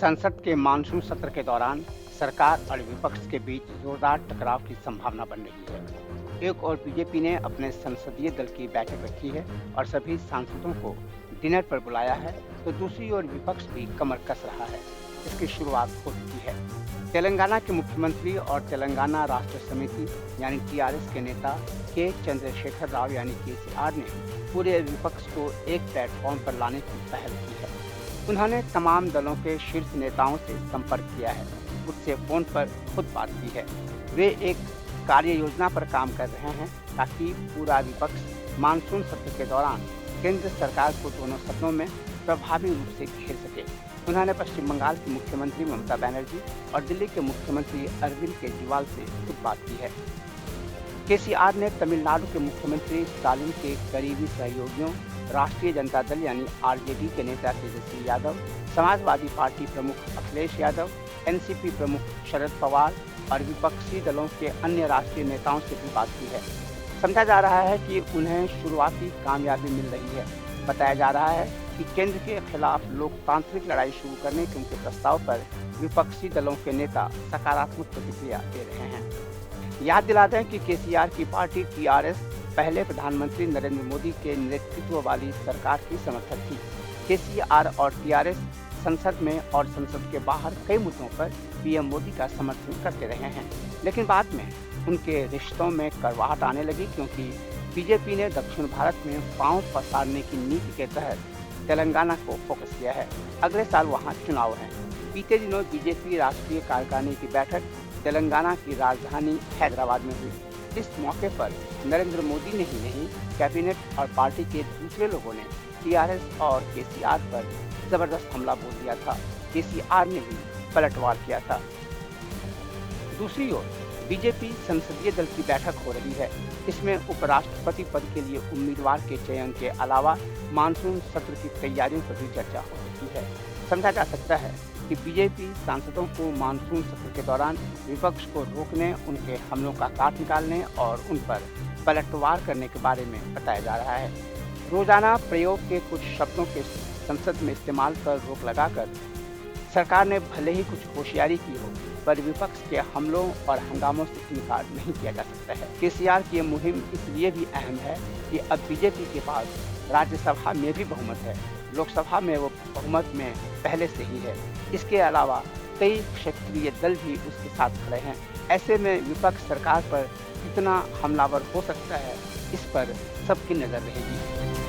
संसद के मानसून सत्र के दौरान सरकार और विपक्ष के बीच जोरदार टकराव की संभावना बन रही है। एक और बीजेपी ने अपने संसदीय दल की बैठक रखी है और सभी सांसदों को डिनर पर बुलाया है, तो दूसरी ओर विपक्ष भी कमर कस रहा है। इसकी शुरुआत हो चुकी है। तेलंगाना के मुख्यमंत्री और तेलंगाना राष्ट्र समिति यानी टीआरएस के नेता के चंद्रशेखर राव यानी केसीआर ने पूरे विपक्ष को एक प्लेटफॉर्म पर लाने की पहल की है। उन्होंने तमाम दलों के शीर्ष नेताओं से संपर्क किया है, उससे फोन पर खुद बात की है। वे एक कार्य योजना पर काम कर रहे हैं ताकि पूरा विपक्ष मानसून सत्र के दौरान केंद्र सरकार को दोनों सदनों में प्रभावी रूप से घेर सके। उन्होंने पश्चिम बंगाल की मुख्यमंत्री ममता बनर्जी और दिल्ली के मुख्यमंत्री अरविंद केजरीवाल से खुद बात की है। केसीआर ने तमिलनाडु के मुख्यमंत्री स्टालिन के करीबी सहयोगियों, राष्ट्रीय जनता दल यानी आरजेडी के नेता तेजस्वी यादव, समाजवादी पार्टी प्रमुख अखिलेश यादव, एनसीपी प्रमुख शरद पवार और विपक्षी दलों के अन्य राष्ट्रीय नेताओं से भी बात की है। समझा जा रहा है कि उन्हें शुरुआती कामयाबी मिल रही है। बताया जा रहा है कि केंद्र के खिलाफ लोकतांत्रिक लड़ाई शुरू करने के उनके प्रस्ताव पर विपक्षी दलों के नेता सकारात्मक प्रतिक्रिया दे रहे हैं। याद दिला दें कि केसीआर की पार्टी टीआरएस पहले प्रधानमंत्री नरेंद्र मोदी के नेतृत्व वाली सरकार की समर्थक थी। केसीआर और टीआरएस संसद में और संसद के बाहर कई मुद्दों पर पीएम मोदी का समर्थन करते रहे हैं, लेकिन बाद में उनके रिश्तों में कड़वाहट आने लगी क्योंकि बीजेपी ने दक्षिण भारत में पांव पसारने की नीति के तहत तेलंगाना को फोकस किया है। अगले साल वहां चुनाव है। बीते दिनों बीजेपी राष्ट्रीय कार्यकारिणी की बैठक तेलंगाना की राजधानी हैदराबाद में हुई। इस मौके पर नरेंद्र मोदी ने ही नहीं, कैबिनेट और पार्टी के दूसरे लोगों ने टीआरएस और केसीआर पर जबरदस्त हमला बोल दिया था। केसीआर ने भी पलटवार किया था। दूसरी ओर बीजेपी संसदीय दल की बैठक हो रही है। इसमें उपराष्ट्रपति पद के लिए उम्मीदवार के चयन के अलावा मानसून सत्र की तैयारियों पर भी चर्चा हो सकती है। समझा जा सकता है कि बीजेपी सांसदों को मानसून सत्र के दौरान विपक्ष को रोकने, उनके हमलों का काट निकालने और उन पर पलटवार करने के बारे में बताया जा रहा है। रोजाना प्रयोग के कुछ शब्दों के संसद में इस्तेमाल पर रोक लगाकर सरकार ने भले ही कुछ होशियारी की हो, पर विपक्ष के हमलों और हंगामों से इनकार नहीं किया जा सकता है। केसीआर की मुहिम इसलिए भी अहम है कि अब बीजेपी के पास राज्यसभा में भी बहुमत है, लोकसभा में वो बहुमत में पहले से ही है। इसके अलावा कई क्षेत्रीय दल भी उसके साथ खड़े हैं। ऐसे में विपक्ष सरकार पर कितना हमलावर हो सकता है, इस पर सबकी नजर रहेगी।